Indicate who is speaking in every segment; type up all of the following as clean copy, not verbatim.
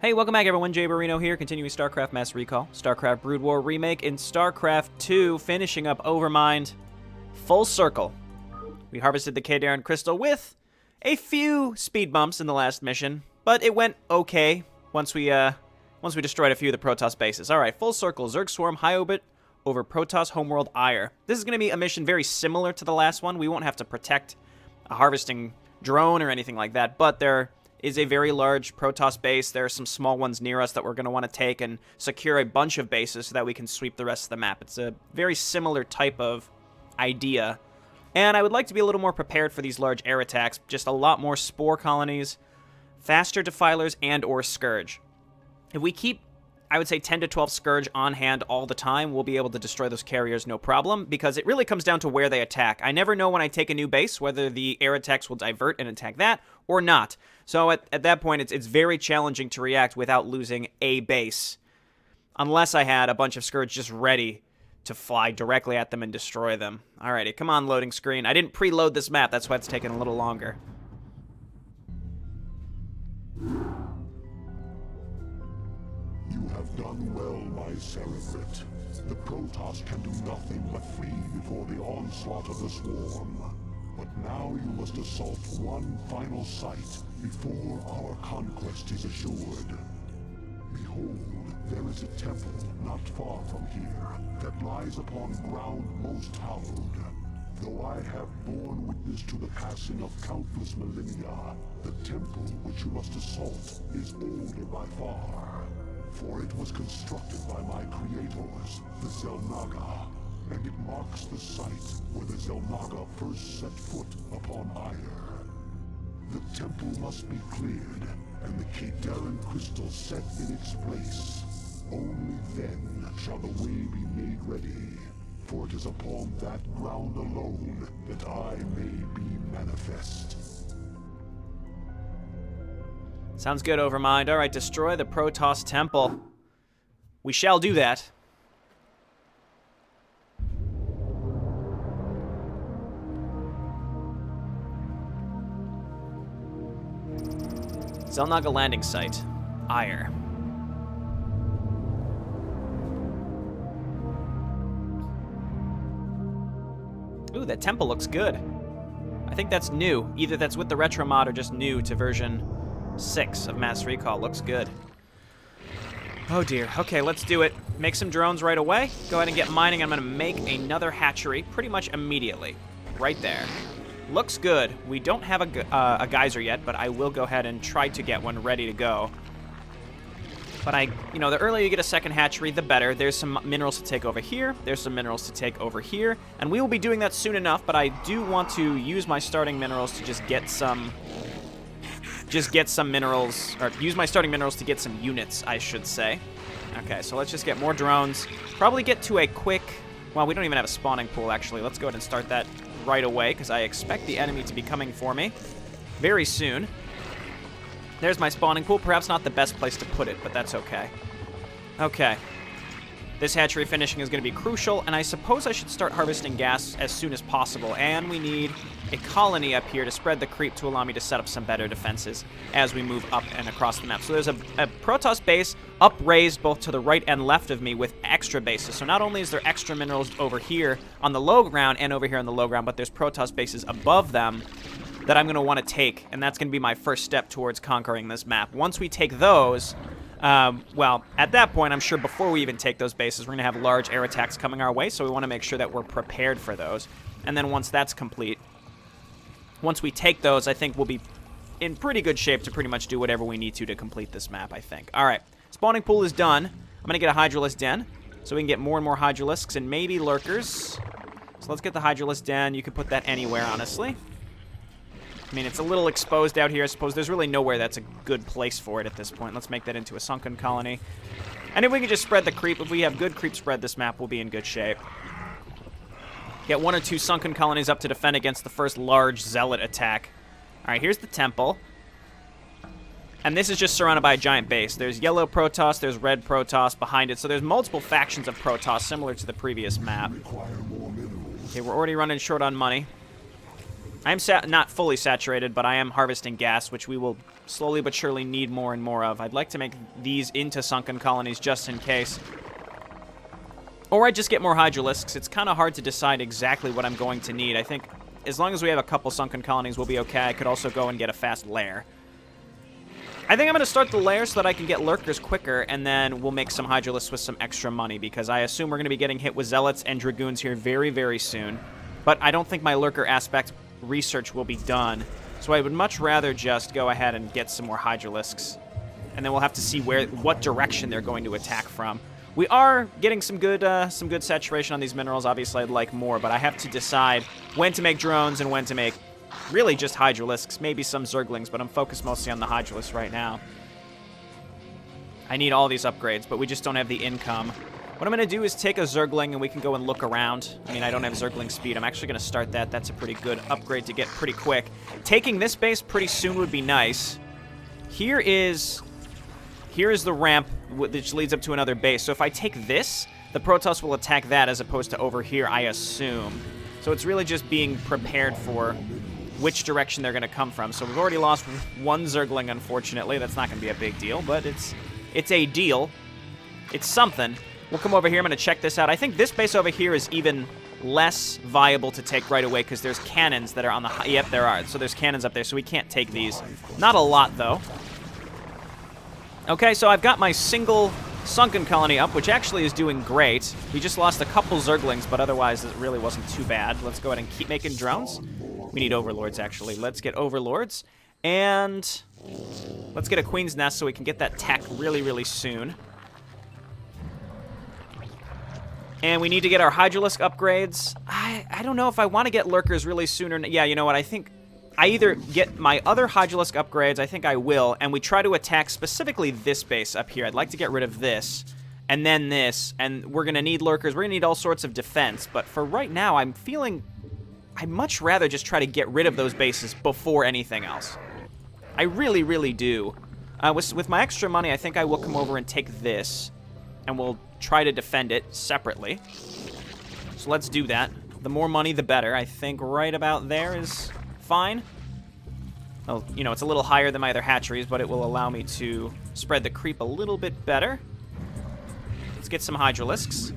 Speaker 1: Hey, welcome back everyone, Jay Barino here, continuing StarCraft Mass Recall, StarCraft Brood War Remake, and StarCraft 2, finishing up Overmind. Full circle. We harvested the Kadarin Crystal with a few speed bumps in the last mission, but it went okay once we destroyed a few of the Protoss bases. Alright, full circle, Zerg Swarm, high orbit, over Protoss homeworld Ire. This is going to be a mission very similar to the last one. We won't have to protect a harvesting drone or anything like that, but there is a very large Protoss base. There are some small ones near us that we're going to want to take and secure a bunch of bases so that we can sweep the rest of the map. It's a very similar type of idea. And I would like to be a little more prepared for these large air attacks. Just a lot more Spore colonies, faster Defilers, and or Scourge. If we keep, I would say, 10 to 12 Scourge on hand all the time, we'll be able to destroy those carriers no problem, because it really comes down to where they attack. I never know when I take a new base whether the air attacks will divert and attack that or not. So at that point, it's very challenging to react without losing a base, unless I had a bunch of Scourge just ready to fly directly at them and destroy them. Alrighty, come on, loading screen. I didn't preload this map, that's why it's taking a little longer.
Speaker 2: You have done well, my Seraphet. The Protoss can do nothing but flee before the onslaught of the Swarm. But now you must assault one final site before our conquest is assured. Behold, there is a temple not far from here that lies upon ground most hallowed. Though I have borne witness to the passing of countless millennia, the temple which you must assault is older by far. For it was constructed by my creators, the Xel'Naga, and it marks the site where the Xel'Naga first set foot upon Ire. The temple must be cleared, and the Kadarin Crystal set in its place. Only then shall the way be made ready, for it is upon that ground alone that I may be manifest.
Speaker 1: Sounds good, Overmind. Alright, destroy the Protoss Temple. We shall do that. Xel'Naga landing site. Ire. Ooh, that temple looks good. I think that's new. Either that's with the retro mod or just new to version 6 of Mass Recall. Looks good. Oh dear. Okay, let's do it. Make some drones right away. Go ahead and get mining. I'm going to make another hatchery pretty much immediately. Right there. Looks good. We don't have a geyser yet, but I will go ahead and try to get one ready to go. But the earlier you get a second hatchery, the better. There's some minerals to take over here. There's some minerals to take over here. And we will be doing that soon enough, but I do want to use my starting minerals to just get some minerals, or use my starting minerals to get some units, I should say. Okay, so let's just get more drones. Probably get to a quick, well, we don't even have a spawning pool, actually. Let's go ahead and start that right away, because I expect the enemy to be coming for me very soon. There's my spawning pool. Perhaps not the best place to put it, but that's okay. Okay. This hatchery finishing is going to be crucial, and I suppose I should start harvesting gas as soon as possible. And we need a colony up here to spread the creep to allow me to set up some better defenses as we move up and across the map. So there's a Protoss base upraised both to the right and left of me with extra bases. So not only is there extra minerals over here on the low ground and over here on the low ground, but there's Protoss bases above them that I'm going to want to take, and that's going to be my first step towards conquering this map. Once we take those, well, at that point, I'm sure before we even take those bases, we're going to have large air attacks coming our way, so we want to make sure that we're prepared for those. And then once that's complete, once we take those, I think we'll be in pretty good shape to pretty much do whatever we need to complete this map, I think. All right, spawning pool is done. I'm going to get a Hydralisk Den, so we can get more and more Hydralisks and maybe Lurkers. So let's get the Hydralisk Den. You can put that anywhere, honestly. I mean, it's a little exposed out here. I suppose there's really nowhere that's a good place for it at this point. Let's make that into a sunken colony. And if we can just spread the creep, if we have good creep spread, this map will be in good shape. Get 1 or 2 sunken colonies up to defend against the first large zealot attack. All right, here's the temple. And this is just surrounded by a giant base. There's yellow Protoss, there's red Protoss behind it. So there's multiple factions of Protoss similar to the previous map. Okay, we're already running short on money. I am not fully saturated, but I am harvesting gas, which we will slowly but surely need more and more of. I'd like to make these into sunken colonies just in case. Or I just get more hydralisks. It's kind of hard to decide exactly what I'm going to need. I think as long as we have a couple sunken colonies, we'll be okay. I could also go and get a fast lair. I think I'm going to start the lair so that I can get lurkers quicker, and then we'll make some hydralisks with some extra money, because I assume we're going to be getting hit with zealots and dragoons here very, very soon. But I don't think my lurker aspect research will be done, so I would much rather just go ahead and get some more hydralisks, and then we'll have to see what direction they're going to attack from. We are getting some good saturation on these minerals. Obviously, I'd like more, but I have to decide when to make drones and when to make really just hydralisks, maybe some zerglings, but I'm focused mostly on the hydralisks right now. I need all these upgrades, but we just don't have the income. What I'm going to do is take a zergling and we can go and look around. I mean, I don't have zergling speed. I'm actually going to start that. That's a pretty good upgrade to get pretty quick. Taking this base pretty soon would be nice. Here is the ramp which leads up to another base. So if I take this, the Protoss will attack that as opposed to over here, I assume. So it's really just being prepared for which direction they're going to come from. So we've already lost one zergling, unfortunately. That's not going to be a big deal, but it's a deal. It's something. We'll come over here. I'm going to check this out. I think this base over here is even less viable to take right away because there's cannons that are on the... Yep, there are. So there's cannons up there, so we can't take these. Not a lot, though. Okay, so I've got my single sunken colony up, which actually is doing great. We just lost a couple zerglings, but otherwise it really wasn't too bad. Let's go ahead and keep making drones. We need overlords, actually. Let's get overlords. And let's get a queen's nest so we can get that tech really, really soon. And we need to get our hydralisk upgrades. I don't know if I want to get lurkers really soon or... Yeah, you know what? I think I either get my other hydralisk upgrades, I think I will, and we try to attack specifically this base up here. I'd like to get rid of this, and then this, and we're going to need lurkers. We're going to need all sorts of defense, but for right now, I'm feeling... I'd much rather just try to get rid of those bases before anything else. I really, really do. With my extra money, I think I will come over and take this, and we'll try to defend it separately. So let's do that. The more money, the better. I think right about there is fine. Well, you know, it's a little higher than my other hatcheries, but it will allow me to spread the creep a little bit better. Let's get some hydralisks.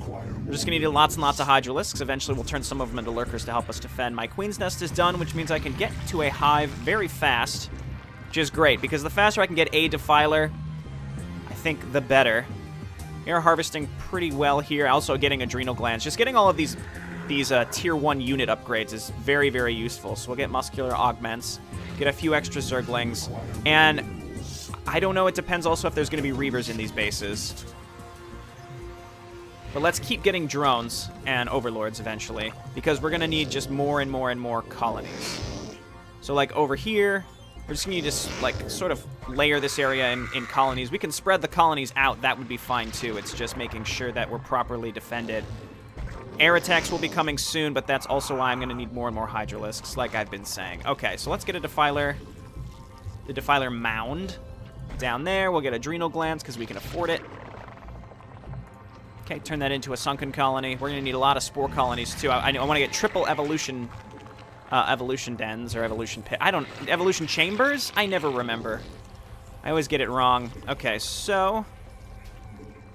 Speaker 1: We're just going to need lots and lots of hydralisks. Eventually, we'll turn some of them into lurkers to help us defend. My queen's nest is done, which means I can get to a hive very fast, which is great, because the faster I can get a defiler, I think the better. We are harvesting pretty well here. Also getting adrenal glands. Just getting all of these tier 1 unit upgrades is very, very useful. So we'll get muscular augments, get a few extra zerglings, and I don't know, it depends also if there's going to be reavers in these bases. But let's keep getting drones and overlords eventually, because we're going to need just more and more and more colonies. So like over here, we're just going to need to like sort of layer this area in colonies. We can spread the colonies out, that would be fine too. It's just making sure that we're properly defended. Air attacks will be coming soon, but that's also why I'm going to need more and more hydralisks, like I've been saying. Okay, so let's get a defiler. The defiler mound down there. We'll get adrenal glands because we can afford it. Okay, turn that into a sunken colony. We're going to need a lot of spore colonies, too. I want to get triple evolution dens or evolution pit. Evolution chambers? I never remember. I always get it wrong. Okay, so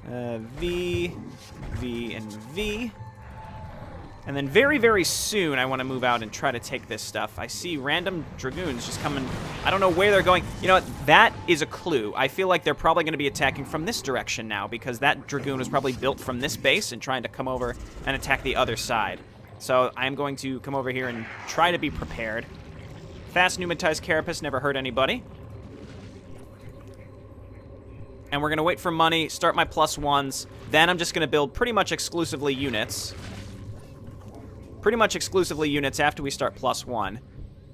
Speaker 1: V, and V. And then very, very soon, I want to move out and try to take this stuff. I see random dragoons just coming. I don't know where they're going. You know what? That is a clue. I feel like they're probably going to be attacking from this direction now, because that dragoon was probably built from this base and trying to come over and attack the other side. So I'm going to come over here and try to be prepared. Fast pneumatized carapace never hurt anybody. And we're going to wait for money, start my +1s. Then I'm just going to build pretty much exclusively units. Pretty much exclusively units after we start +1.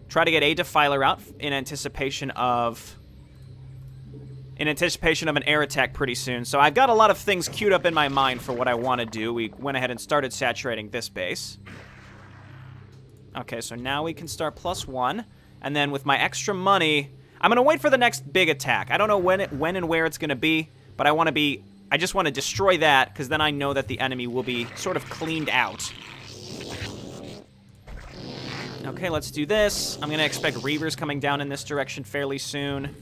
Speaker 1: Try to get a defiler out in anticipation of an air attack pretty soon. So I've got a lot of things queued up in my mind for what I want to do. We went ahead and started saturating this base. Okay, so now we can start +1. And then with my extra money, I'm going to wait for the next big attack. I don't know when and where it's going to be, but I just want to destroy that, because then I know that the enemy will be sort of cleaned out. Okay, let's do this. I'm going to expect Reavers coming down in this direction fairly soon.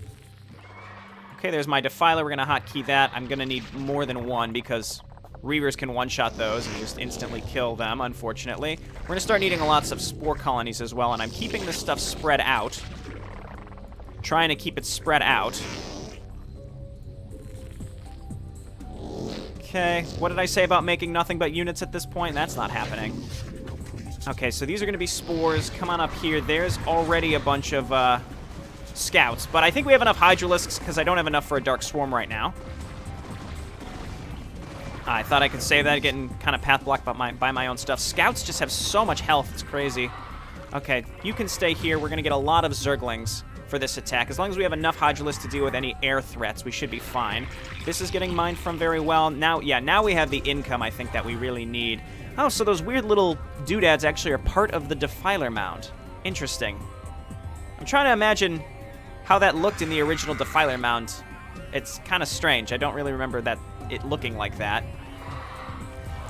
Speaker 1: Okay, there's my Defiler. We're going to hotkey that. I'm going to need more than one because Reavers can one-shot those and just instantly kill them, unfortunately. We're going to start needing lots of Spore Colonies as well, and I'm keeping this stuff spread out. Trying to keep it spread out. Okay, what did I say about making nothing but units at this point? That's not happening. Okay, so these are going to be spores. Come on up here. There's already a bunch of scouts, but I think we have enough Hydralisks because I don't have enough for a Dark Swarm right now. I thought I could save that, getting kind of path blocked by my own stuff. Scouts just have so much health, it's crazy. Okay, you can stay here. We're going to get a lot of Zerglings for this attack. As long as we have enough Hydralisks to deal with any air threats, we should be fine. This is getting mined from very well. Now, yeah, now we have the income, I think, that we really need. Oh, so those weird little doodads actually are part of the Defiler Mound. Interesting. I'm trying to imagine how that looked in the original Defiler Mound. It's kind of strange. I don't really remember it looking like that.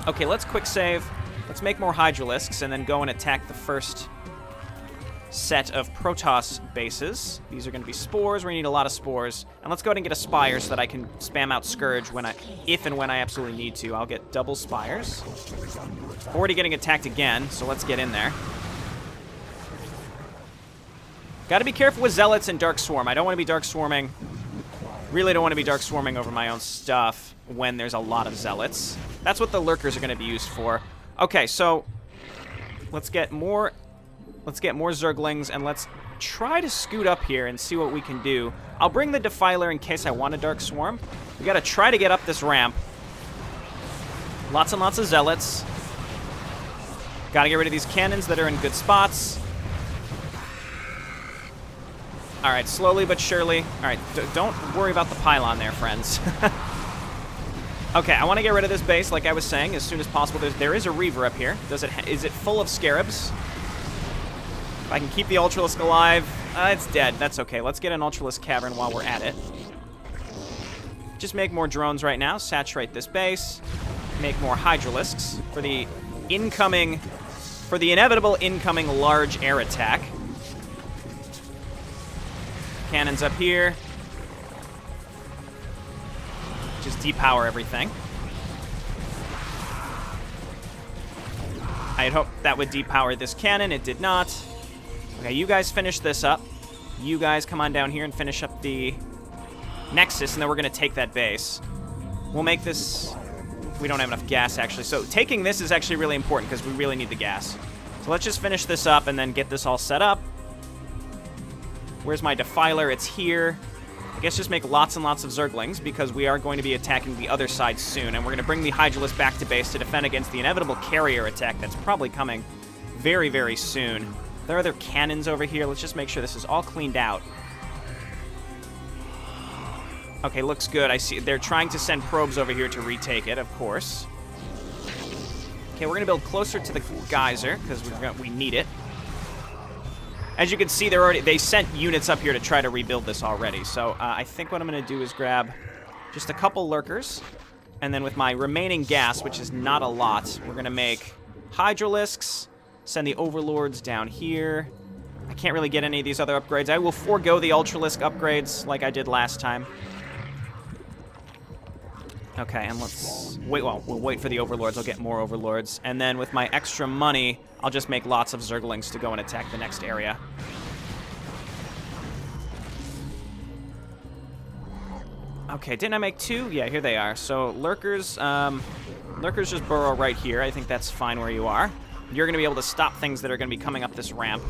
Speaker 1: Okay, let's quick save. Let's make more Hydralisks and then go and attack the first set of Protoss bases. These are going to be spores. We're going to need a lot of spores. And let's go ahead and get a Spire so that I can spam out Scourge if and when I absolutely need to. I'll get double Spires. Already getting attacked again, so let's get in there. Got to be careful with Zealots and Dark Swarm. I don't want to be Dark Swarming. Really don't want to be Dark Swarming over my own stuff when there's a lot of Zealots. That's what the Lurkers are going to be used for. Okay, so let's get more Zerglings, and let's try to scoot up here and see what we can do. I'll bring the Defiler in case I want a Dark Swarm. We got to try to get up this ramp. Lots and lots of Zealots. Got to get rid of these cannons that are in good spots. All right, slowly but surely. All right, don't worry about the pylon there, friends. Okay, I want to get rid of this base, like I was saying, as soon as possible. There is a Reaver up here. Is it full of Scarabs? If I can keep the Ultralisk alive, it's dead. That's okay. Let's get an Ultralisk Cavern while we're at it. Just make more drones right now. Saturate this base. Make more Hydralisks for the inevitable incoming large air attack. Cannons up here. Just depower everything. I had hoped that would depower this cannon. It did not. Okay, you guys finish this up. You guys come on down here and finish up the Nexus, and then we're going to take that base. We'll make this... We don't have enough gas, actually. So taking this is actually really important because we really need the gas. So let's just finish this up and then get this all set up. Where's my Defiler? It's here. I guess just make lots and lots of Zerglings because we are going to be attacking the other side soon, and we're going to bring the Hydralisk back to base to defend against the inevitable carrier attack that's probably coming very, very soon. There are other cannons over here. Let's just make sure this is all cleaned out. Okay, looks good. I see they're trying to send probes over here to retake it, of course. Okay, we're going to build closer to the geyser because we need it. As you can see, they sent units up here to try to rebuild this already. So I think what I'm going to do is grab just a couple Lurkers. And then with my remaining gas, which is not a lot, we're going to make Hydralisks, send the Overlords down here. I can't really get any of these other upgrades. I will forego the Ultralisk upgrades like I did last time. Okay, and let's wait. Well, we'll wait for the Overlords. I'll get more Overlords. And then with my extra money, I'll just make lots of Zerglings to go and attack the next area. Okay, didn't I make two? Yeah, here they are. So Lurkers, Lurkers just burrow right here. I think that's fine where you are. You're going to be able to stop things that are going to be coming up this ramp.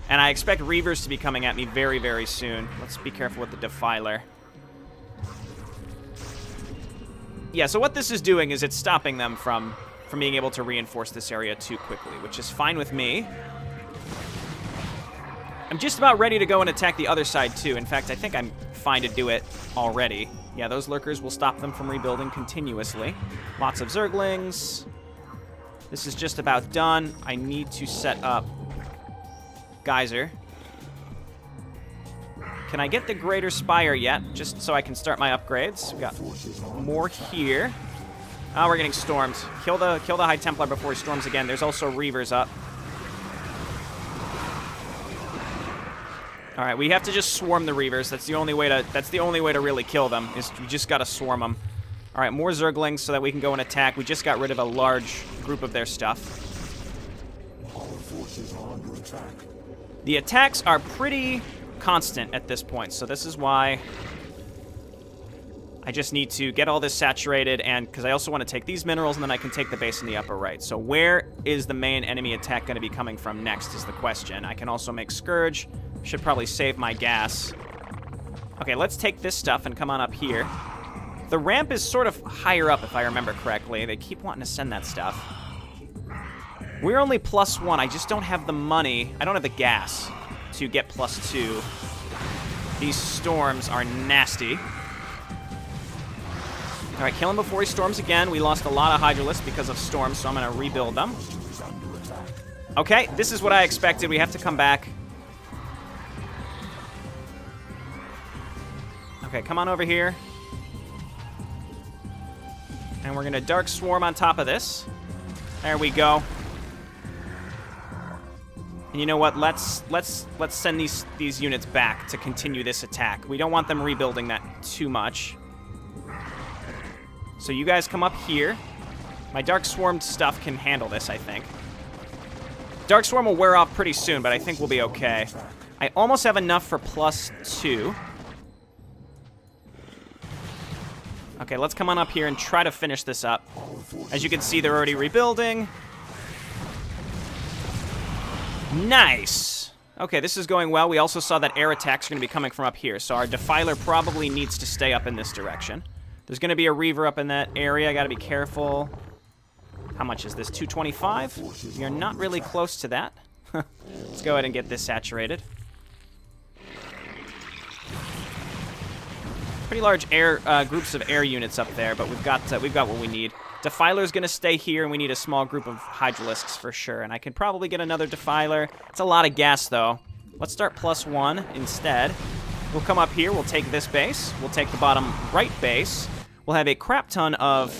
Speaker 1: And I expect Reavers to be coming at me very, very soon. Let's be careful with the Defiler. Yeah, so what this is doing is it's stopping them from being able to reinforce this area too quickly, which is fine with me. I'm just about ready to go and attack the other side, too. In fact, I think I'm fine to do it already. Yeah, those Lurkers will stop them from rebuilding continuously. Lots of Zerglings. This is just about done. I need to set up Geyser. Can I get the Greater Spire yet? Just so I can start my upgrades. We've got more here. Oh, we're getting stormed. Kill the High Templar before he storms again. There's also Reavers up. All right, we have to just swarm the Reavers. That's the only way to really kill them. Is we just got to swarm them. All right, more Zerglings so that we can go and attack. We just got rid of a large group of their stuff.
Speaker 2: Our forces are under attack.
Speaker 1: The attacks are pretty constant at this point, so this is why I just need to get all this saturated, and because I also want to take these minerals, and then I can take the base in the upper right. So where is the main enemy attack going to be coming from next is the question. I can also make Scourge. Should probably save my gas. Okay, let's take this stuff and come on up here. The ramp is sort of higher up, if I remember correctly. They keep wanting to send that stuff. We're only +1. I just don't have the money. I don't have the gas to get +2. These storms are nasty. All right, kill him before he storms again. We lost a lot of Hydralisks because of storms, so I'm going to rebuild them. Okay, this is what I expected. We have to come back. Okay, come on over here. And we're going to Dark Swarm on top of this. There we go. And you know what? Let's send these units back to continue this attack. We don't want them rebuilding that too much. So you guys come up here. My Dark Swarm stuff can handle this, I think. Dark Swarm will wear off pretty soon, but I think we'll be okay. I almost have enough for +2. Okay, let's come on up here and try to finish this up. As you can see, they're already rebuilding. Nice! Okay, this is going well. We also saw that air attacks are going to be coming from up here, so our Defiler probably needs to stay up in this direction. There's going to be a Reaver up in that area. I got to be careful. How much is this? 225? You're not really close to that. Let's go ahead and get this saturated. Pretty large air groups of air units up there, but we've got what we need. Defiler's going to stay here, and we need a small group of Hydralisks for sure. And I can probably get another Defiler. It's a lot of gas, though. Let's start +1 instead. We'll come up here. We'll take this base. We'll take the bottom right base. We'll have a crap ton of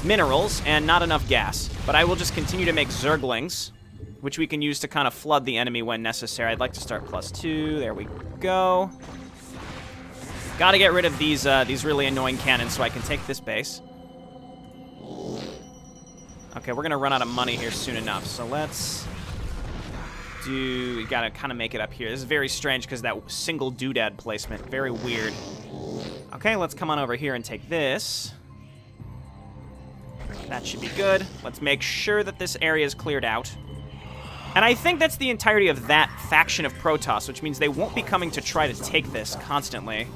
Speaker 1: minerals and not enough gas. But I will just continue to make Zerglings, which we can use to kind of flood the enemy when necessary. I'd like to start +2. There we go. Got to get rid of these really annoying cannons so I can take this base. Okay, we're going to run out of money here soon enough, so let's do... We got to kind of make it up here. This is very strange because that single doodad placement. Very weird. Okay, let's come on over here and take this. That should be good. Let's make sure that this area is cleared out. And I think that's the entirety of that faction of Protoss, which means they won't be coming to try to take this constantly.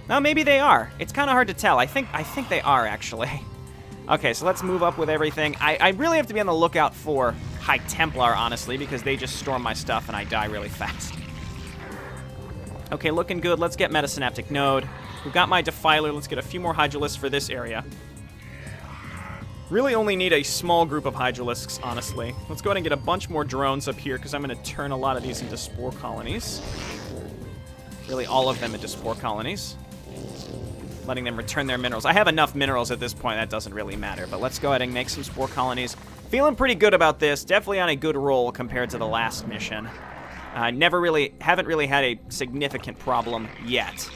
Speaker 1: No, maybe they are. It's kind of hard to tell. I think they are, actually. Okay, so let's move up with everything. I really have to be on the lookout for High Templar, honestly, because they just storm my stuff and I die really fast. Okay, looking good. Let's get Metasynaptic Node. We've got my Defiler. Let's get a few more Hydralisks for this area. Really only need a small group of Hydralisks, honestly. Let's go ahead and get a bunch more drones up here, because I'm going to turn a lot of these into spore colonies. Really all of them into spore colonies. Letting them return their minerals. I have enough minerals at this point, that doesn't really matter. But let's go ahead and make some spore colonies. Feeling pretty good about this. Definitely on a good roll compared to the last mission. Haven't really had a significant problem yet.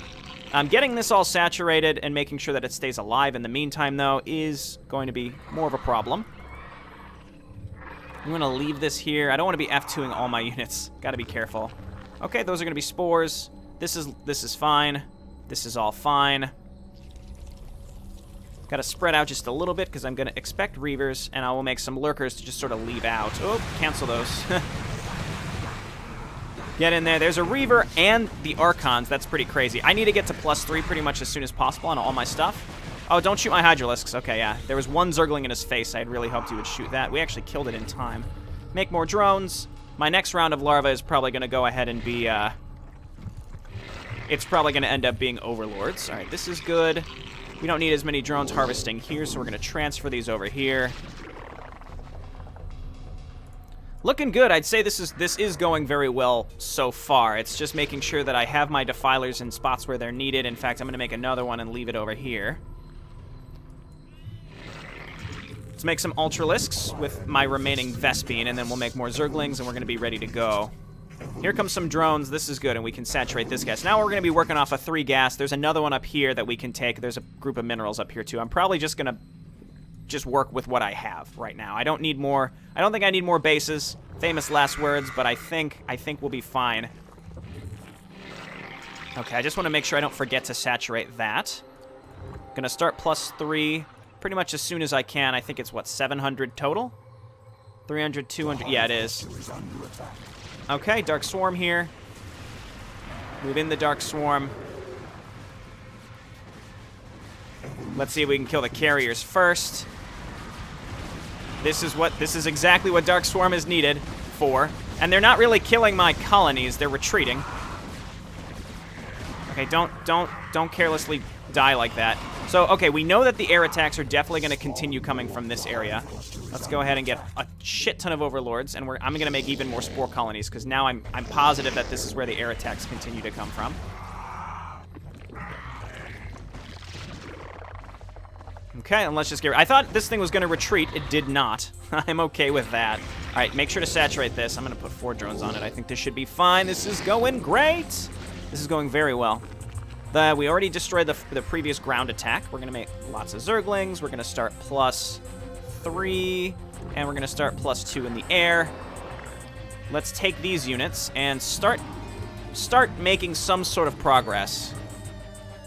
Speaker 1: Getting this all saturated and making sure that it stays alive in the meantime, though, is going to be more of a problem. I'm going to leave this here. I don't want to be F2ing all my units. Got to be careful. Okay, those are going to be spores. This is fine. This is all fine. Got to spread out just a little bit because I'm going to expect Reavers, and I will make some Lurkers to just sort of leave out. Oh, cancel those. Get in there. There's a Reaver and the Archons. That's pretty crazy. I need to get to +3 pretty much as soon as possible on all my stuff. Oh, don't shoot my Hydralisks. Okay, yeah. There was one Zergling in his face. I had really hoped he would shoot that. We actually killed it in time. Make more drones. My next round of larvae is probably going to go ahead and be... It's probably going to end up being Overlords. All right, this is good. We don't need as many drones harvesting here, so we're going to transfer these over here. Looking good. I'd say this is going very well so far. It's just making sure that I have my Defilers in spots where they're needed. In fact, I'm going to make another one and leave it over here. Let's make some Ultralisks with my remaining Vespene, and then we'll make more Zerglings, and we're going to be ready to go. Here comes some drones. This is good, and we can saturate this gas. Now we're going to be working off a 3 gas. There's another one up here that we can take. There's a group of minerals up here, too. I'm probably just going to work with what I have right now. I don't need more. I don't think I need more bases. Famous last words, but I think we'll be fine. Okay, I just want to make sure I don't forget to saturate that. Going to start +3 pretty much as soon as I can. I think it's, what, 700 total? 300, 200. Yeah, it is. Okay, Dark Swarm here. Move in the Dark Swarm. Let's see if we can kill the carriers first. This is exactly what Dark Swarm is needed for. And they're not really killing my colonies, they're retreating. Okay, don't carelessly die like that. So, okay, we know that the air attacks are definitely going to continue coming from this area. Let's go ahead and get a shit ton of overlords, and I'm going to make even more spore colonies, because now I'm positive that this is where the air attacks continue to come from. Okay, and let's just get... I thought this thing was going to retreat. It did not. I'm okay with that. All right, make sure to saturate this. I'm going to put 4 drones on it. I think this should be fine. This is going great. This is going very well. We already destroyed the previous ground attack. We're going to make lots of Zerglings. We're going to start +3, and we're going to start +2 in the air. Let's take these units and start making some sort of progress.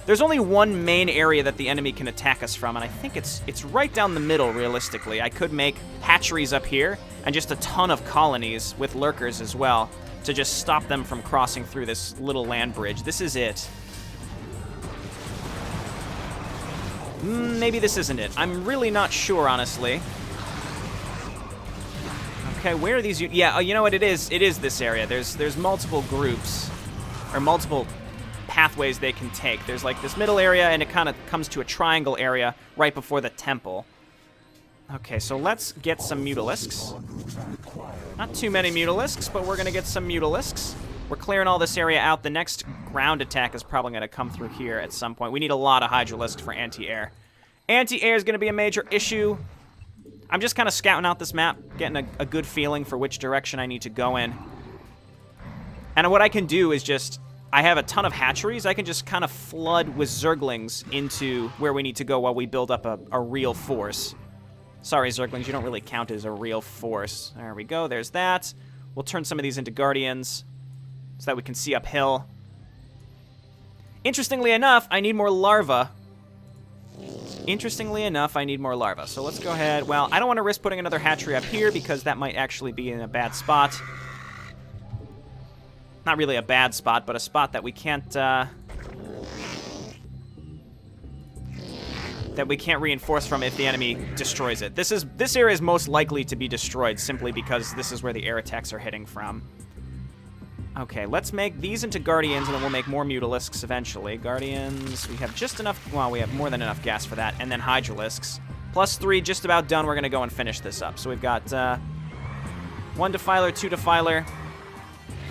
Speaker 1: There's only one main area that the enemy can attack us from, and I think it's right down the middle, realistically. I could make hatcheries up here and just a ton of colonies with lurkers as well to just stop them from crossing through this little land bridge. This is it. Maybe this isn't it. I'm really not sure, honestly. Okay, where are these? Yeah, you know what it is? It is this area. There's multiple groups, or multiple pathways they can take. There's like this middle area, and it kind of comes to a triangle area right before the temple. Okay, so let's get some Mutalisks. Not too many Mutalisks, but we're going to get some Mutalisks. We're clearing all this area out. The next ground attack is probably going to come through here at some point. We need a lot of Hydralisks for anti-air. Anti-air is going to be a major issue. I'm just kind of scouting out this map, getting a good feeling for which direction I need to go in. And what I can do is just... I have a ton of hatcheries. I can just kind of flood with Zerglings into where we need to go while we build up a real force. Sorry, Zerglings, you don't really count as a real force. There we go. There's that. We'll turn some of these into Guardians so that we can see uphill. Interestingly enough, I need more larvae. So let's go ahead. Well, I don't want to risk putting another hatchery up here because that might actually be in a bad spot. Not really a bad spot, but a spot that we can't reinforce from if the enemy destroys it. This area is most likely to be destroyed simply because this is where the air attacks are hitting from. Okay, let's make these into Guardians, and then we'll make more Mutalisks eventually. Guardians, we have just enough... Well, we have more than enough gas for that. And then Hydralisks. +3, just about done. We're going to go and finish this up. So we've got 1 Defiler, 2 Defiler,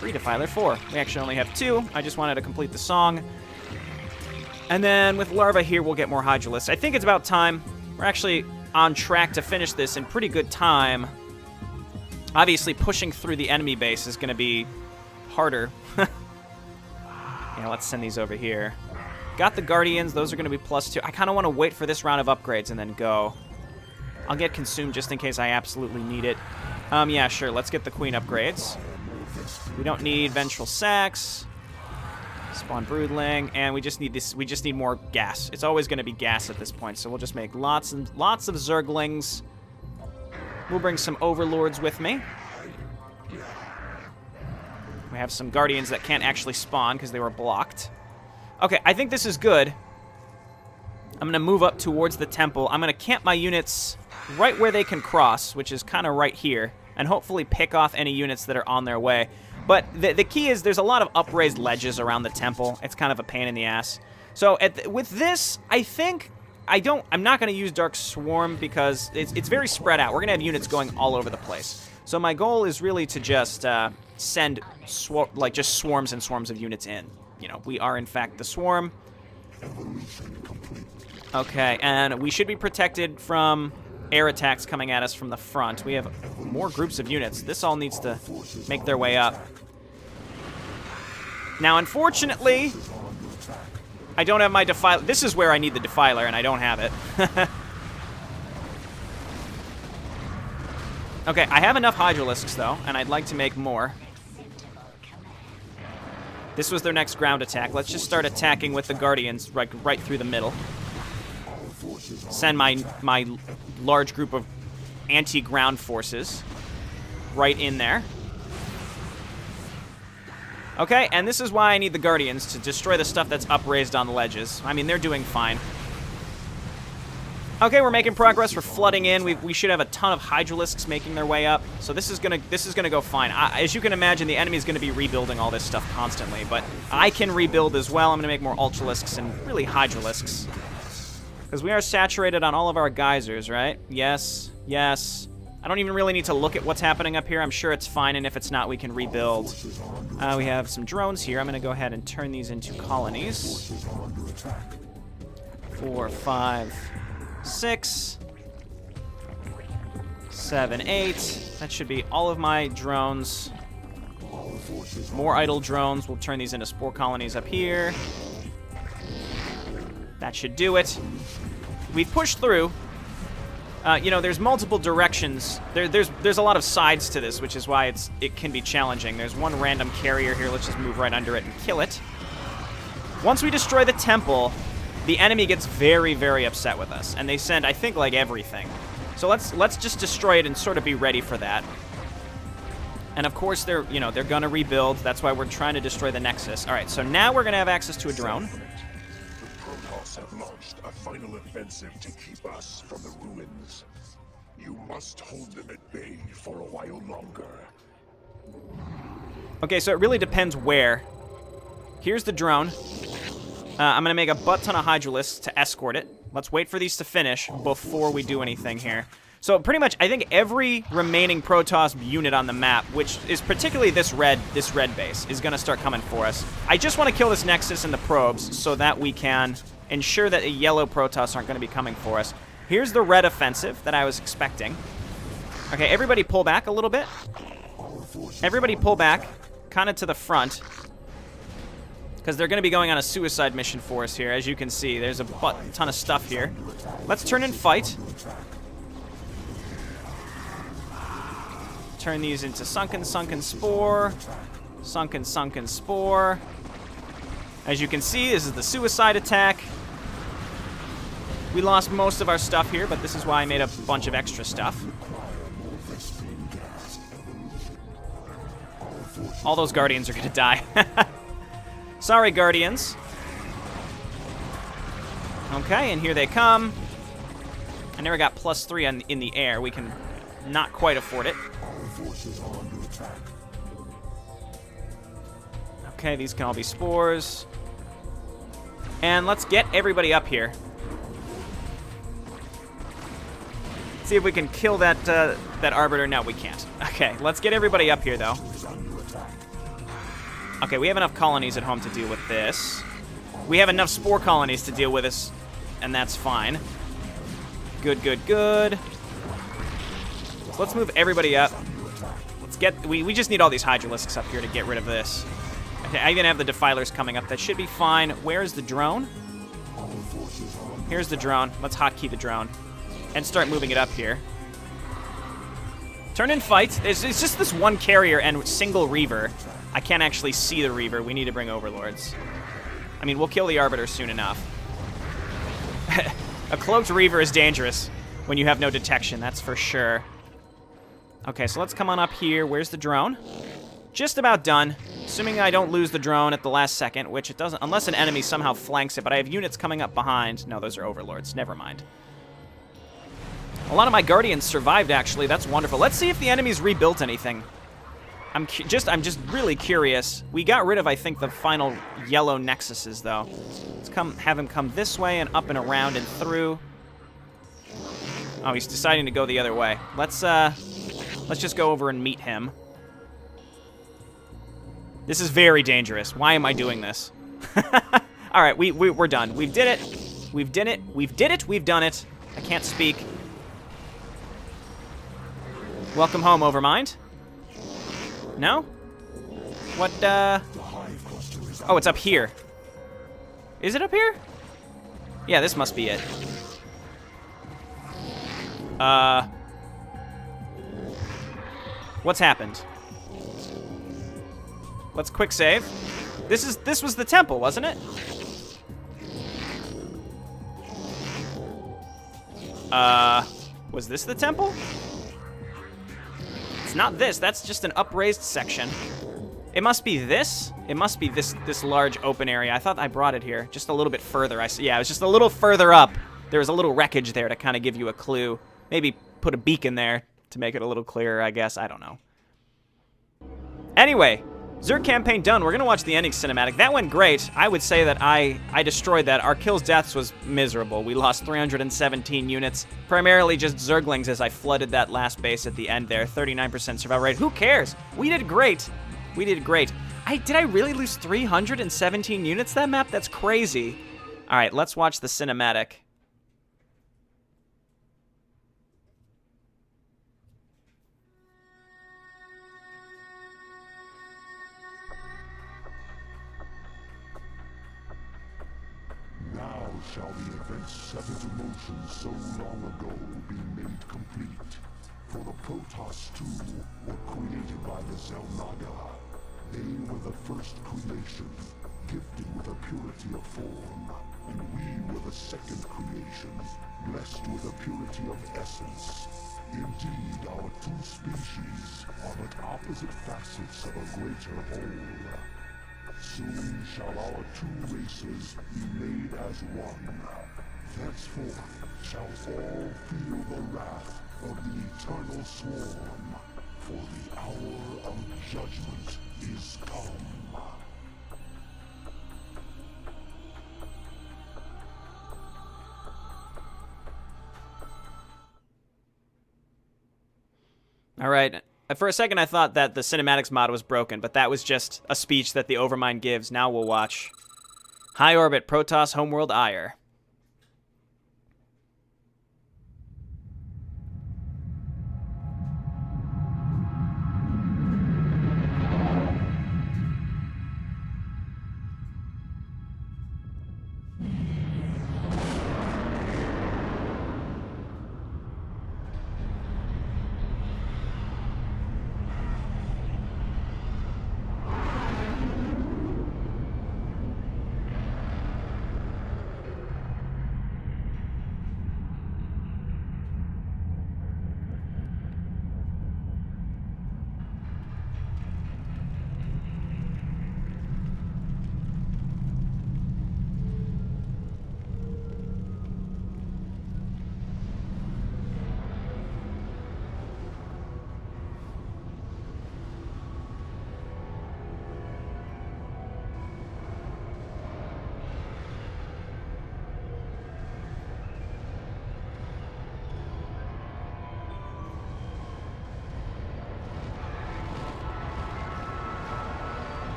Speaker 1: 3 Defiler, 4. We actually only have 2. I just wanted to complete the song. And then with Larva here, we'll get more Hydralisks. I think it's about time. We're actually on track to finish this in pretty good time. Obviously, pushing through the enemy base is going to be harder. Yeah, let's send these over here. Got the Guardians. Those are going to be +2. I kind of want to wait for this round of upgrades and then go. I'll get Consumed just in case I absolutely need it. Yeah, sure. Let's get the Queen upgrades. We don't need Ventral Sacs. Spawn Broodling. And we just need this. We just need more gas. It's always going to be gas at this point. So we'll just make lots and lots of Zerglings. We'll bring some Overlords with me. We have some Guardians that can't actually spawn because they were blocked. Okay, I think this is good. I'm going to move up towards the temple. I'm going to camp my units right where they can cross, which is kind of right here, and hopefully pick off any units that are on their way. But the key is there's a lot of upraised ledges around the temple. It's kind of a pain in the ass. So with this, I think I'm not going to use Dark Swarm because it's very spread out. We're going to have units going all over the place. So my goal is really to just send just swarms and swarms of units in. You know, we are in fact the swarm. Okay, and we should be protected from air attacks coming at us from the front. We have more groups of units. This all needs to make their way up. Now, unfortunately, I don't have my Defiler. This is where I need the Defiler, and I don't have it. Okay, I have enough Hydralisks, though, and I'd like to make more. This was their next ground attack. Let's just start attacking with the Guardians right through the middle. Send my large group of anti-ground forces right in there. Okay, and this is why I need the Guardians, to destroy the stuff that's upraised on the ledges. I mean, they're doing fine. Okay, we're making progress. We're flooding in. We should have a ton of Hydralisks making their way up. So this is gonna go fine. As you can imagine, the enemy's gonna be rebuilding all this stuff constantly, but I can rebuild as well. I'm gonna make more Ultralisks and really Hydralisks. Because we are saturated on all of our geysers, right? Yes, yes. I don't even really need to look at what's happening up here. I'm sure it's fine, and if it's not, we can rebuild. We have some drones here. I'm going to go ahead and turn these into colonies. 4, 5, 6, 7, 8. That should be all of my drones. More idle drones. We'll turn these into spore colonies up here. That should do it. We've pushed through. You know, there's multiple directions. There's a lot of sides to this, which is why it can be challenging. There's one random carrier here. Let's just move right under it and kill it. Once we destroy the temple, the enemy gets very, very upset with us, and they send, I think, like everything. So let's just destroy it and sort of be ready for that. And of course, they're gonna rebuild. That's why we're trying to destroy the Nexus. All right, so now we're gonna have access to a drone.
Speaker 2: Have launched a final offensive to keep us from the ruins. You must hold them at bay for a while longer.
Speaker 1: Okay, so it really depends where. Here's the drone. I'm going to make a butt ton of Hydralisks to escort it. Let's wait for these to finish before we do anything here. So pretty much, I think every remaining Protoss unit on the map, which is particularly this red base, is going to start coming for us. I just want to kill this Nexus and the probes so that we can ensure that the yellow Protoss aren't going to be coming for us. Here's the red offensive that I was expecting. Okay, everybody pull back a little bit. Everybody pull back, kind of to the front. Because they're going to be going on a suicide mission for us here. As you can see, there's a ton of stuff here. Let's turn and fight. Turn these into sunken spore. Sunken spore. As you can see, this is the suicide attack. We lost most of our stuff here, but this is why I made a bunch of extra stuff. All those Guardians are gonna die. Sorry, Guardians. Okay, and here they come. I never got +3 in the air. We can not quite afford it. Okay, these can all be spores. And let's get everybody up here. See if we can kill that Arbiter. No, we can't. Okay, let's get everybody up here, though. Okay, we have enough colonies at home to deal with this. We have enough spore colonies to deal with this, and that's fine. Good, good, good. So let's move everybody up. Let's get... We just need all these Hydralisks up here to get rid of this. Okay, I even have the Defilers coming up. That should be fine. Where's the drone? Here's the drone. Let's hotkey the drone. And start moving it up here. Turn and fight. It's just this one carrier and single Reaver. I can't actually see the Reaver. We need to bring Overlords. I mean, we'll kill the Arbiter soon enough. A cloaked Reaver is dangerous when you have no detection, that's for sure. Okay, so let's come on up here. Where's the drone? Just about done. Assuming I don't lose the drone at the last second, which it doesn't, unless an enemy somehow flanks it, but I have units coming up behind. No, those are Overlords. Never mind. A lot of my Guardians survived, actually. That's wonderful. Let's see if the enemy's rebuilt anything. I'm just really curious. We got rid of, I think, the final yellow Nexuses, though. Let's have him come this way and up and around and through. Oh, he's deciding to go the other way. Let's just go over and meet him. This is very dangerous. Why am I doing this? All right, we're done. We did it. We've done it. We've done it. I can't speak. Welcome home, Overmind. No? What, Oh, it's up here. Is it up here? Yeah, this must be it. What's happened? Let's quick save. This was the temple, wasn't it? Was this the temple? It's not this. That's just an upraised section. It must be this. It must be this large open area. I thought I brought it here. Just a little bit further. Yeah, it was just a little further up. There was a little wreckage there to kind of give you a clue. Maybe put a beacon there to make it a little clearer, I guess. I don't know. Anyway, Zerg campaign done. We're going to watch the ending cinematic. That went great. I would say that I destroyed that. Our kills deaths was miserable. We lost 317 units. Primarily just Zerglings as I flooded that last base at the end there. 39% survival rate. Who cares? We did great. We did great. Did I really lose 317 units that map? That's crazy. All right, let's watch the cinematic.
Speaker 2: Now shall the events set into motion so long ago be made complete. For the Protoss too were created by the Zelnaga. They were the first creation, gifted with a purity of form, and we were the second creation, blessed with a purity of essence. Indeed, our two species are but opposite facets of a greater whole. Soon shall our two races be made as one. Thenceforth shall all feel the wrath of the eternal swarm, for the hour of judgment is come.
Speaker 1: All right. For a second, I thought that the cinematics mod was broken, but that was just a speech that the Overmind gives. Now we'll watch High Orbit Protoss Homeworld Ire.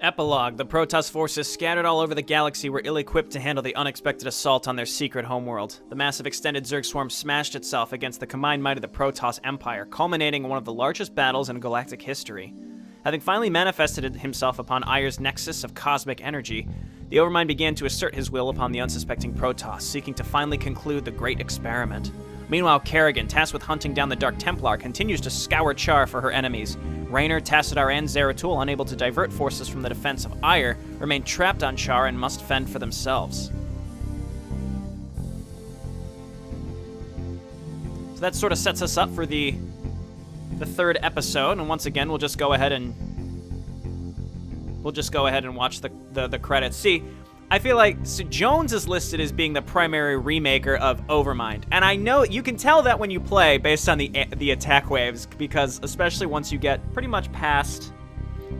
Speaker 1: Epilogue. The Protoss forces scattered all over the galaxy were ill-equipped to handle the unexpected assault on their secret homeworld. The massive extended Zerg swarm smashed itself against the combined might of the Protoss Empire, culminating in one of the largest battles in galactic history. Having finally manifested himself upon Ire's nexus of cosmic energy, the Overmind began to assert his will upon the unsuspecting Protoss, seeking to finally conclude the great experiment. Meanwhile, Kerrigan, tasked with hunting down the Dark Templar, continues to scour Char for her enemies. Raynor, Tassadar, and Zeratul, unable to divert forces from the defense of Ire, remain trapped on Char and must fend for themselves. So that sort of sets us up for the third episode, and once again, we'll just go ahead and watch the credits. See, I feel like Jones is listed as being the primary remaker of Overmind, and I know you can tell that when you play based on the attack waves, because especially once you get pretty much past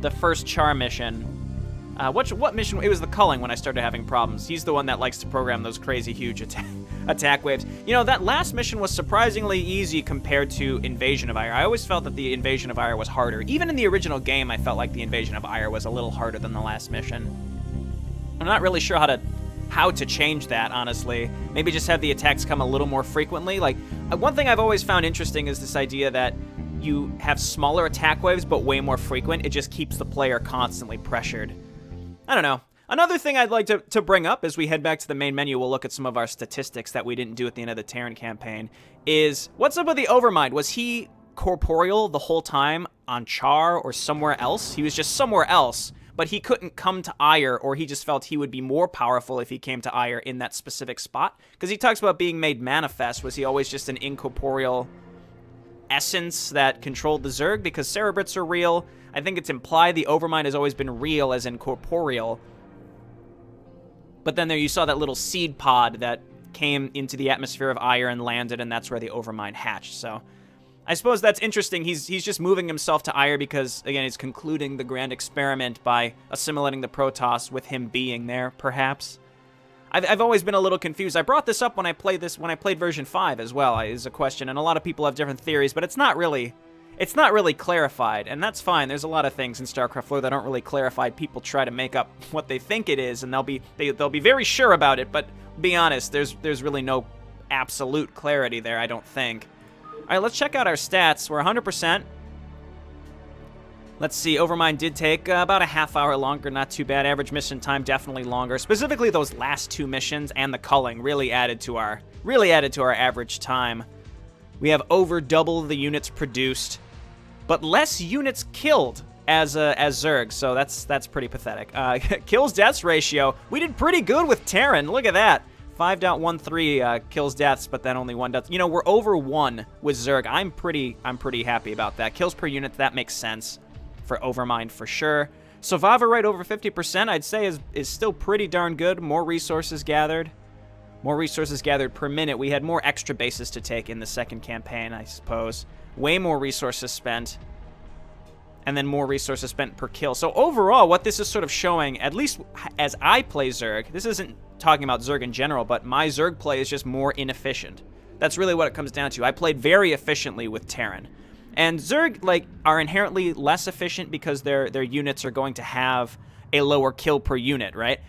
Speaker 1: the first Char mission, What mission? It was the culling when I started having problems. He's the one that likes to program those crazy huge attack waves. You know, that last mission was surprisingly easy compared to Invasion of Ire. I always felt that the Invasion of Ire was harder. Even in the original game, I felt like the Invasion of Ire was a little harder than the last mission. I'm not really sure how to change that, honestly. Maybe just have the attacks come a little more frequently. Like, one thing I've always found interesting is this idea that you have smaller attack waves, but way more frequent. It just keeps the player constantly pressured. I don't know. Another thing I'd like to bring up as we head back to the main menu, we'll look at some of our statistics that we didn't do at the end of the Terran campaign, is what's up with the Overmind? Was he corporeal the whole time on Char or somewhere else? He was just somewhere else, but he couldn't come to Ire, or he just felt he would be more powerful if he came to Ire in that specific spot? Because he talks about being made manifest. Was he always just an incorporeal essence that controlled the Zerg? Because Cerebrits are real. I think it's implied the Overmind has always been real, as in corporeal. But then there you saw that little seed pod that came into the atmosphere of Ire and landed, and that's where the Overmind hatched. So I suppose that's interesting. He's just moving himself to Ire because, again, he's concluding the grand experiment by assimilating the Protoss with him being there, perhaps. I've always been a little confused. I brought this up when I played version 5 as well, is a question, and a lot of people have different theories, but it's not really clarified, and that's fine. There's a lot of things in StarCraft lore that aren't really clarified. People try to make up what they think it is, and they'll be very sure about it, but be honest, there's really no absolute clarity there, I don't think. All right, let's check out our stats. We're 100%. Let's see, Overmind did take about a half hour longer, not too bad. Average mission time definitely longer. Specifically, those last 2 missions and the culling really added to our average time. We have over double the units produced, but less units killed as Zerg, so that's pretty pathetic. Kills deaths ratio, we did pretty good with Terran. Look at that. 5.13 kills deaths, but then only 1 death. You know, we're over 1 with Zerg. I'm pretty happy about that. Kills per unit, that makes sense for Overmind for sure. Survivor rate over 50%, I'd say is still pretty darn good. More resources gathered. More resources gathered per minute. We had more extra bases to take in the second campaign, I suppose. Way more resources spent. And then more resources spent per kill. So overall, what this is sort of showing, at least as I play Zerg, this isn't talking about Zerg in general, but my Zerg play is just more inefficient. That's really what it comes down to. I played very efficiently with Terran. And Zerg, like, are inherently less efficient because their units are going to have a lower kill per unit, right?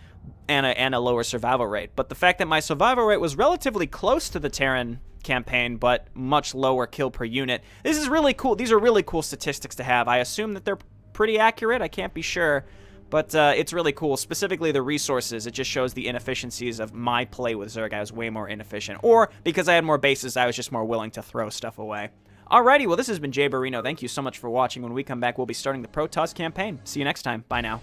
Speaker 1: And a lower survival rate. But the fact that my survival rate was relatively close to the Terran campaign, but much lower kill per unit, this is really cool. These are really cool statistics to have. I assume that they're pretty accurate. I can't be sure. But it's really cool. Specifically the resources. It just shows the inefficiencies of my play with Zerg. I was way more inefficient. Or because I had more bases, I was just more willing to throw stuff away. Alrighty, well, this has been Jay Barino. Thank you so much for watching. When we come back, we'll be starting the Protoss campaign. See you next time. Bye now.